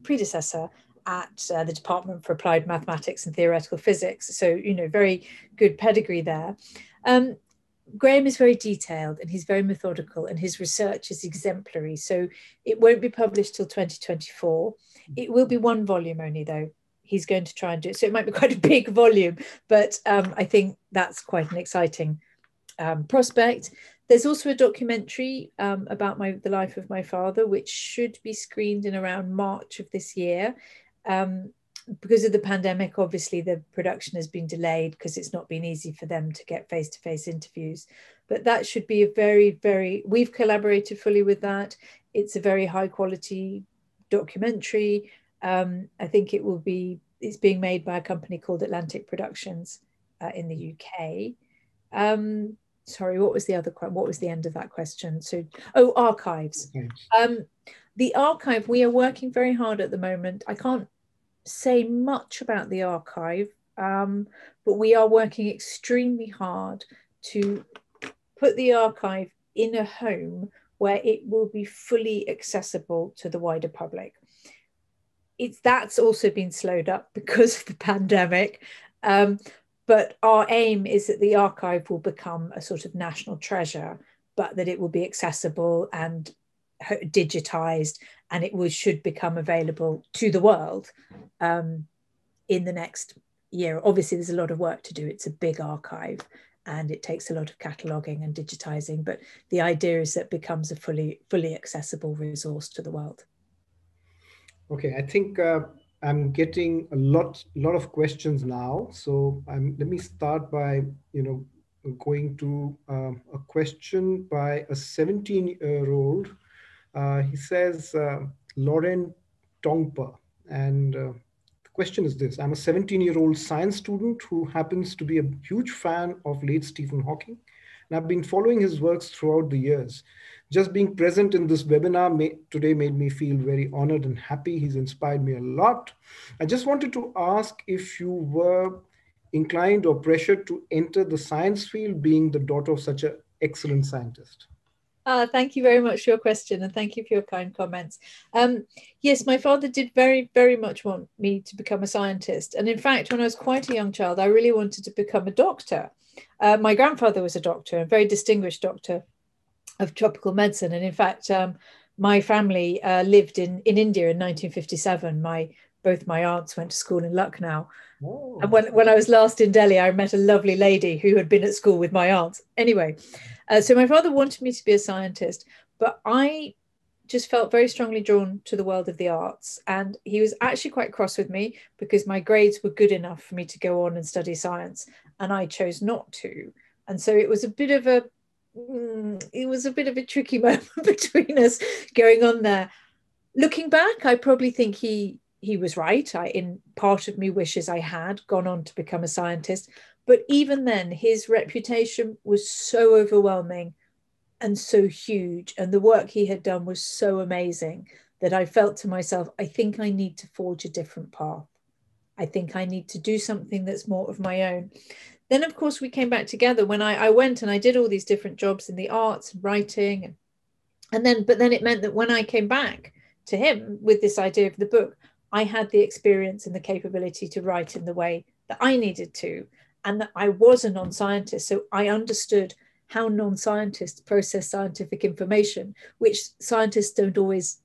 Speaker 3: predecessor at the Department for Applied Mathematics and Theoretical Physics. So, you know, very good pedigree there. Graham is very detailed and he's very methodical, and his research is exemplary. So it won't be published till 2024. It will be one volume only, though. He's going to try and do it. So it might be quite a big volume, but I think that's quite an exciting prospect. There's also a documentary about the life of my father, which should be screened in around March of this year. because of the pandemic, obviously the production has been delayed because it's not been easy for them to get face-to-face interviews. But that should be a we've collaborated fully with that. It's a very high quality documentary. I think it's being made by a company called Atlantic Productions in the UK. Sorry, what was the end of that question? Archives. The archive, we are working very hard at the moment. I can't say much about the archive, but we are working extremely hard to put the archive in a home where it will be fully accessible to the wider public. That's also been slowed up because of the pandemic. But our aim is that the archive will become a sort of national treasure, but that it will be accessible and digitized, and should become available to the world in the next year. Obviously, there's a lot of work to do. It's a big archive and it takes a lot of cataloging and digitizing, but the idea is that it becomes a fully accessible resource to the world.
Speaker 2: Okay, I think I'm getting a lot of questions now. So let me start by, going to a question by a 17-year-old. He says, Lauren Tongpa, and the question is this: I'm a 17-year-old science student who happens to be a huge fan of late Stephen Hawking, and I've been following his works throughout the years. Just being present in this webinar today made me feel very honored and happy. He's inspired me a lot. I just wanted to ask if you were inclined or pressured to enter the science field, being the daughter of such an excellent scientist.
Speaker 3: Thank you very much for your question, and thank you for your kind comments. Yes, my father did very, very much want me to become a scientist. And in fact, when I was quite a young child, I really wanted to become a doctor. My grandfather was a doctor, a very distinguished doctor of tropical medicine. And in fact, my family lived in India in 1957. Both my aunts went to school in Lucknow. Oh. And when I was last in Delhi, I met a lovely lady who had been at school with my aunts. Anyway, so my father wanted me to be a scientist, but I just felt very strongly drawn to the world of the arts. And he was actually quite cross with me because my grades were good enough for me to go on and study science, and I chose not to. And so it was a bit of a tricky moment between us going on there. Looking back, I probably think he was right. In part of me wishes I had gone on to become a scientist. But even then, his reputation was so overwhelming and so huge, and the work he had done was so amazing that I felt to myself, I think I need to forge a different path. I think I need to do something that's more of my own. Then, of course, we came back together when I went and I did all these different jobs in the arts and writing. But then it meant that when I came back to him with this idea of the book, I had the experience and the capability to write in the way that I needed to. And that I was a non-scientist, so I understood how non-scientists process scientific information, which scientists don't always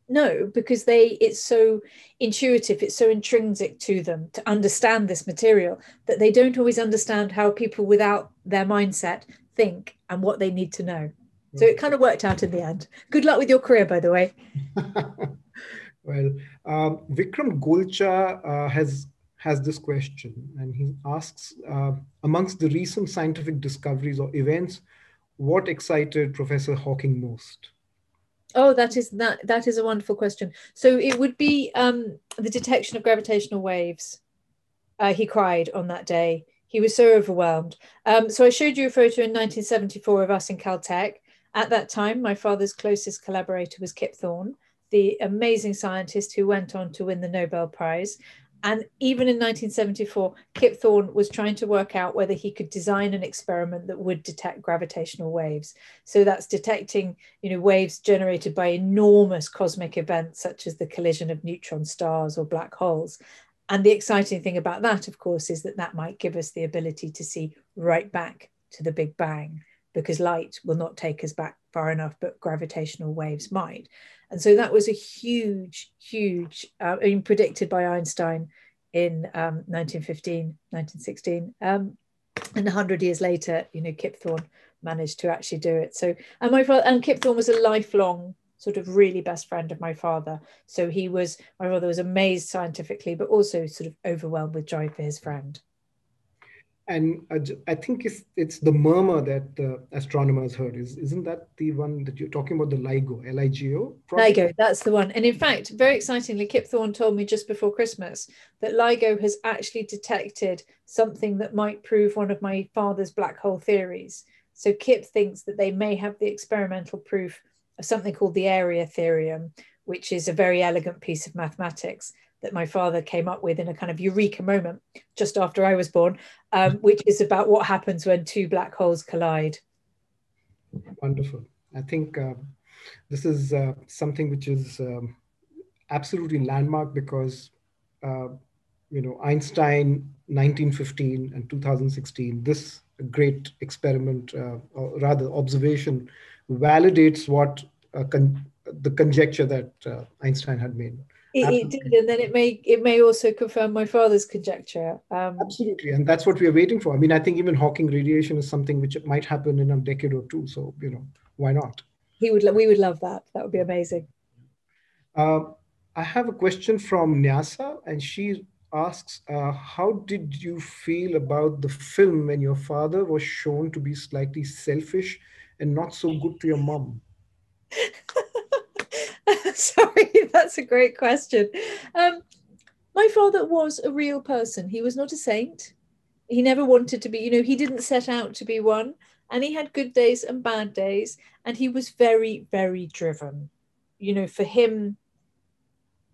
Speaker 3: know because it's so intuitive, it's so intrinsic to them to understand this material that they don't always understand how people without their mindset think and what they need to know. So it kind of worked out in the end. Good luck with your career, by the way.
Speaker 2: Well, Vikram Golcha has this question, and he asks, amongst the recent scientific discoveries or events, what excited Professor Hawking most?
Speaker 3: Oh, that is a wonderful question. So it would be the detection of gravitational waves. He cried on that day. He was so overwhelmed. So I showed you a photo in 1974 of us in Caltech. At that time, my father's closest collaborator was Kip Thorne, the amazing scientist who went on to win the Nobel Prize. And even in 1974, Kip Thorne was trying to work out whether he could design an experiment that would detect gravitational waves. So that's detecting, waves generated by enormous cosmic events, such as the collision of neutron stars or black holes. And the exciting thing about that, of course, is that might give us the ability to see right back to the Big Bang, because light will not take us back far enough, but gravitational waves might. And so that was a huge, predicted by Einstein in 1915, 1916. And 100 years later, Kip Thorne managed to actually do it. So, and Kip Thorne was a lifelong sort of really best friend of my father. So my father was amazed scientifically, but also sort of overwhelmed with joy for his friend.
Speaker 2: And I think it's the murmur that the astronomers heard. Isn't that the one that you're talking about, the LIGO, LIGO project?
Speaker 3: LIGO, that's the one. And in fact, very excitingly, Kip Thorne told me just before Christmas that LIGO has actually detected something that might prove one of my father's black hole theories. So Kip thinks that they may have the experimental proof of something called the area theorem, which is a very elegant piece of mathematics that my father came up with in a kind of eureka moment just after I was born, which is about what happens when two black holes collide.
Speaker 2: Wonderful. I think this is something which is absolutely landmark because, Einstein, 1915 and 2016, this great experiment, or rather observation, validates what the conjecture that Einstein had made.
Speaker 3: It did, and then it may also confirm my father's conjecture.
Speaker 2: Absolutely, and that's what we are waiting for. I mean, I think even Hawking radiation is something which might happen in a decade or two. So why not?
Speaker 3: We would love that. That would be amazing.
Speaker 2: I have a question from Nyasa, and she asks, how did you feel about the film when your father was shown to be slightly selfish and not so good to your mom?
Speaker 3: Sorry, that's a great question. My father was a real person. He was not a saint. He never wanted to be, he didn't set out to be one. And he had good days and bad days. And he was very, very driven. For him,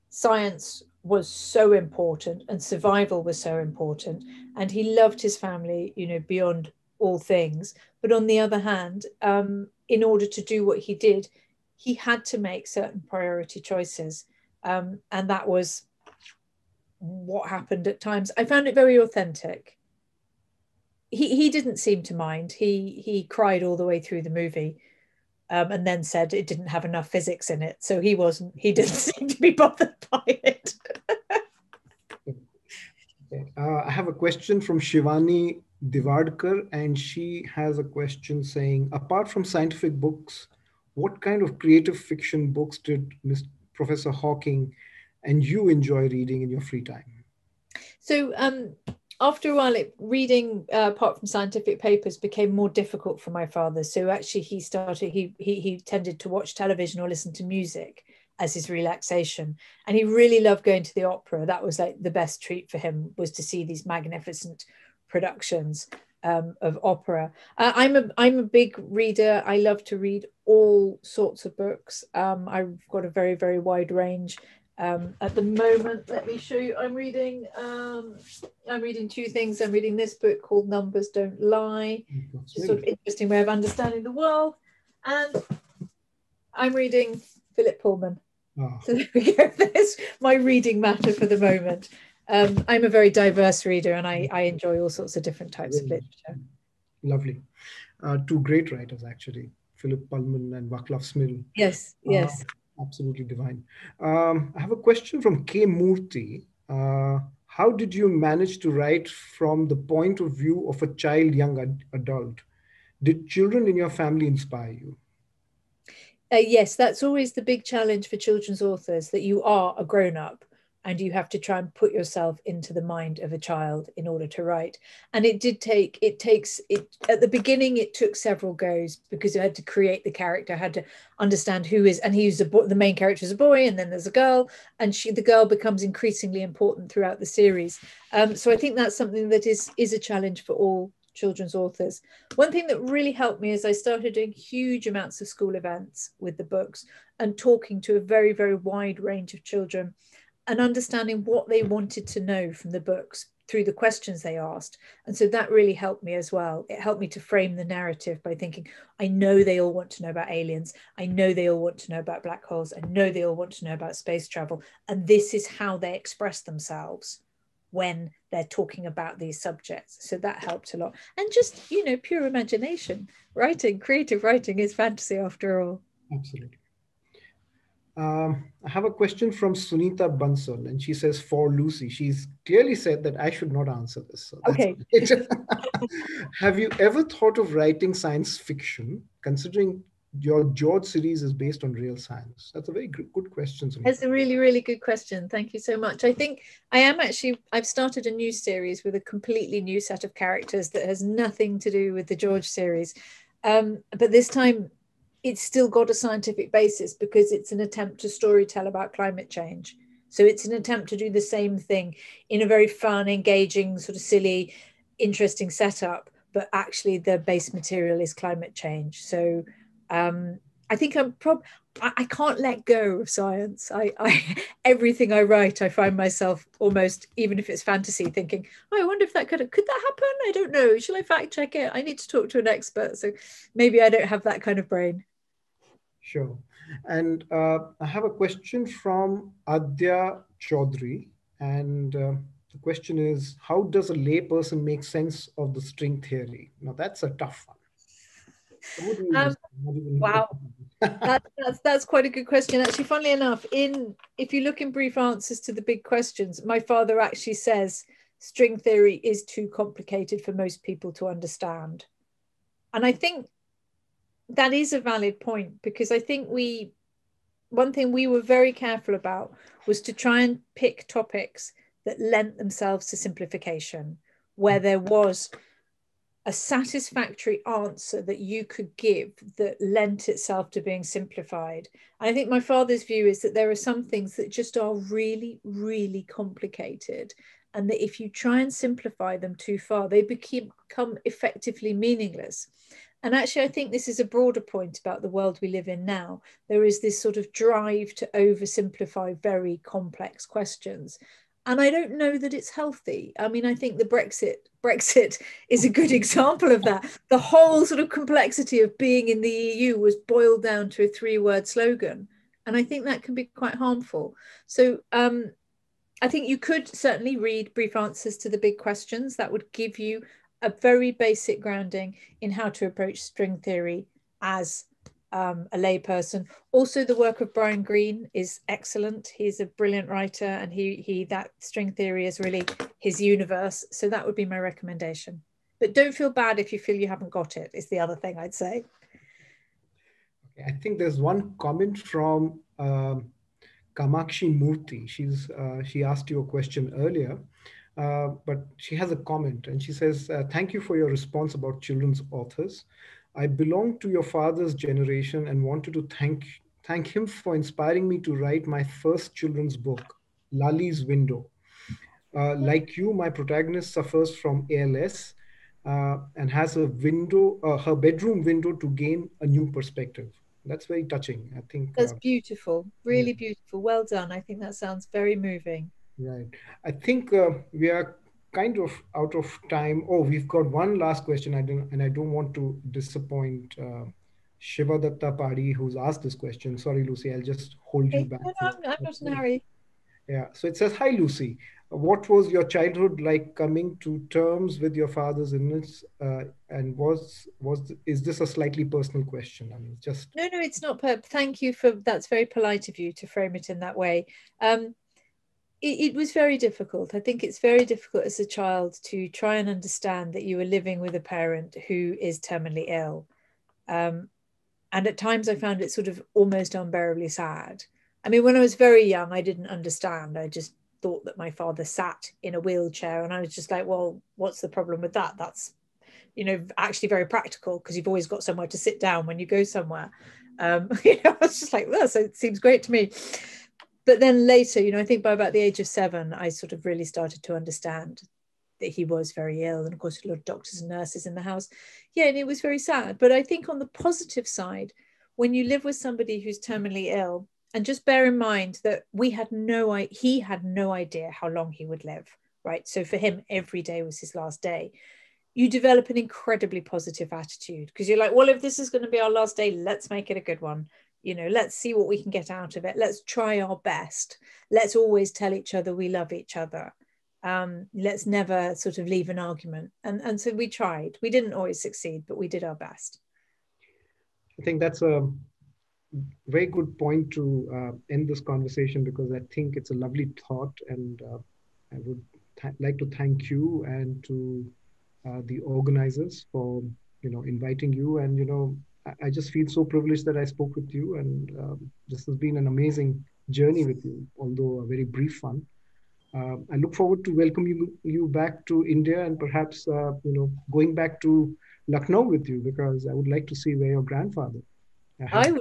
Speaker 3: science was so important and survival was so important. And he loved his family, beyond all things. But on the other hand, in order to do what he did, he had to make certain priority choices. And that was what happened at times. I found it very authentic. He didn't seem to mind. He cried all the way through the movie, and then said it didn't have enough physics in it. So he didn't seem to be bothered by it.
Speaker 2: I have a question from Shivani Divadkar, and she has a question saying, apart from scientific books, what kind of creative fiction books did Professor Hawking and you enjoy reading in your free time?
Speaker 3: So after a while, reading apart from scientific papers became more difficult for my father. So actually he tended to watch television or listen to music as his relaxation. And he really loved going to the opera. That was like the best treat for him, was to see these magnificent productions of opera. I'm a big reader. I love to read all sorts of books. I've got a very, very wide range. At the moment, let me show you. I'm reading two things. I'm reading this book called Numbers Don't Lie. It's a sort of interesting way of understanding the world. And I'm reading Philip Pullman. Oh. So there we go. There's my reading matter for the moment. I'm a very diverse reader, and I enjoy all sorts of different types of literature.
Speaker 2: Lovely. Two great writers, actually, Philip Pullman and Václav Smil.
Speaker 3: Yes.
Speaker 2: Absolutely divine. I have a question from K. Murthy. How did you manage to write from the point of view of a child, young adult? Did children in your family inspire you?
Speaker 3: Yes, that's always the big challenge for children's authors, that you are a grown-up and you have to try and put yourself into the mind of a child in order to write. And it takes at the beginning, it took several goes, because you had to create the character, had to understand who is, and the main character is a boy, and then there's a girl, and the girl becomes increasingly important throughout the series. So I think that's something that is a challenge for all children's authors. One thing that really helped me is I started doing huge amounts of school events with the books and talking to a very, very wide range of children, and understanding what they wanted to know from the books through the questions they asked. And so that really helped me as well. It helped me to frame the narrative by thinking, I know they all want to know about aliens. I know they all want to know about black holes. I know they all want to know about space travel. And this is how they express themselves when they're talking about these subjects. So that helped a lot. And just, pure imagination. Creative writing is fantasy after all.
Speaker 2: Absolutely. I have a question from Sunita Bansal, and she says, for Lucy, she's clearly said that I should not answer this. So
Speaker 3: okay.
Speaker 2: Have you ever thought of writing science fiction, considering your George series is based on real science? That's a very good question, Sunita.
Speaker 3: It's a really, really good question. Thank you so much. I think I've started a new series with a completely new set of characters that has nothing to do with the George series. But this time it's still got a scientific basis because it's an attempt to storytell about climate change. So it's an attempt to do the same thing in a very fun, engaging, sort of silly, interesting setup, but actually the base material is climate change. So I think I can't let go of science. Everything I write, I find myself almost, even if it's fantasy, thinking, oh, I wonder if could that happen? I don't know. Shall I fact check it? I need to talk to an expert. So maybe I don't have that kind of brain.
Speaker 2: Sure. And I have a question from Adya Chaudhary. And the question is, how does a layperson make sense of the string theory? Now, that's a tough one.
Speaker 3: Wow. That's quite a good question. Actually, funnily enough, if you look in Brief Answers to the Big Questions, my father actually says string theory is too complicated for most people to understand. And I think that is a valid point, because I think one thing we were very careful about was to try and pick topics that lent themselves to simplification, where there was a satisfactory answer that you could give that lent itself to being simplified. And I think my father's view is that there are some things that just are really, really complicated, and that if you try and simplify them too far, they become effectively meaningless. And actually, I think this is a broader point about the world we live in now. There is this sort of drive to oversimplify very complex questions. And I don't know that it's healthy. I mean, I think the Brexit is a good example of that. The whole sort of complexity of being in the EU was boiled down to a 3-word slogan. And I think that can be quite harmful. So I think you could certainly read Brief Answers to the Big Questions. That would give you a very basic grounding in how to approach string theory as a layperson. Also, the work of Brian Greene is excellent. He's a brilliant writer, and that string theory is really his universe. So that would be my recommendation. But don't feel bad if you feel you haven't got it, is the other thing I'd say.
Speaker 2: Okay, I think there's one comment from Kamakshi Murthy. She asked you a question earlier, but she has a comment, and she says, thank you for your response about children's authors. I belong to your father's generation and wanted to thank him for inspiring me to write my first children's book, Lali's Window. Like you, my protagonist suffers from ALS and has her bedroom window to gain a new perspective. That's very touching, I think.
Speaker 3: That's beautiful, really beautiful. Well done. I think that sounds very moving.
Speaker 2: Right. I think we are kind of out of time. Oh, we've got one last question. I don't want to disappoint Shivadatta Padi, who's asked this question. Sorry, Lucy, I'll just hold you back.
Speaker 3: No, I'm not in a hurry.
Speaker 2: Yeah. So it says, hi, Lucy. What was your childhood like coming to terms with your father's illness? And is this a slightly personal question? I mean, just
Speaker 3: no, it's not. Thank you that's very polite of you to frame it in that way. It was very difficult. I think it's very difficult as a child to try and understand that you are living with a parent who is terminally ill. And at times I found it sort of almost unbearably sad. I mean, when I was very young, I didn't understand. I just thought that my father sat in a wheelchair, and I was just like, well, what's the problem with that? That's, actually very practical, because you've always got somewhere to sit down when you go somewhere. I was just like, well, so it seems great to me. But then later, I think by about the age of 7, I sort of really started to understand that he was very ill. And of course, a lot of doctors and nurses in the house. Yeah, and it was very sad. But I think on the positive side, when you live with somebody who's terminally ill, and just bear in mind that he had no idea how long he would live, right? So for him, every day was his last day. You develop an incredibly positive attitude, because you're like, well, if this is going to be our last day, let's make it a good one. Let's see what we can get out of it. Let's try our best. Let's always tell each other we love each other. Let's never sort of leave an argument. And so we tried. We didn't always succeed, but we did our best.
Speaker 2: I think that's a very good point to end this conversation, because I think it's a lovely thought, and I would like to thank you and to the organizers for inviting you, and I just feel so privileged that I spoke with you, and this has been an amazing journey with you, although a very brief one. I look forward to welcoming you back to India, and perhaps going back to Lucknow with you, because I would like to see where your grandfather.
Speaker 3: I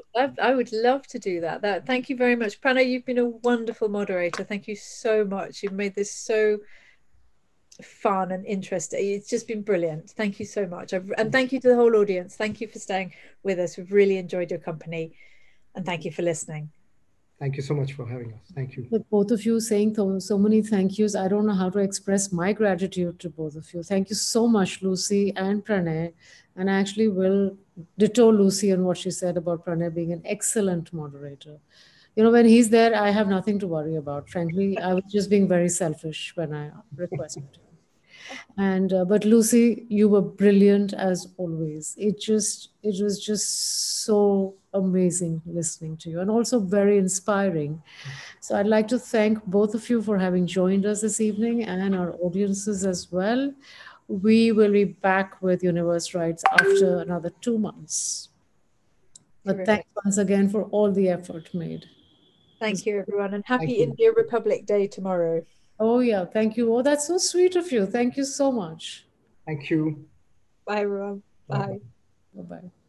Speaker 3: would love to do that. Thank you very much, Pranay. You've been a wonderful moderator. Thank you so much. You've made this so fun and interesting. It's just been brilliant. Thank you so much. And thank you to the whole audience. Thank you for staying with us. We've really enjoyed your company, and thank you for listening.
Speaker 2: Thank you so much for having us. Thank you.
Speaker 1: With both of you saying so many thank yous, I don't know how to express my gratitude to both of you. Thank you so much, Lucy and Pranay. And I actually will ditto Lucy on what she said about Pranay being an excellent moderator. When he's there, I have nothing to worry about. Frankly, I was just being very selfish when I requested him. And but Lucy, you were brilliant as always. It was just so amazing listening to you, and also very inspiring. So I'd like to thank both of you for having joined us this evening, and our audiences as well. We will be back with Universe Rights after another 2 months. But thanks once again for all the effort made.
Speaker 3: Thank you, everyone, and happy India Republic Day tomorrow.
Speaker 1: Oh, yeah. Thank you. Oh, that's so sweet of you. Thank you so much.
Speaker 2: Thank you.
Speaker 3: Bye, everyone. Bye.
Speaker 1: Bye-bye.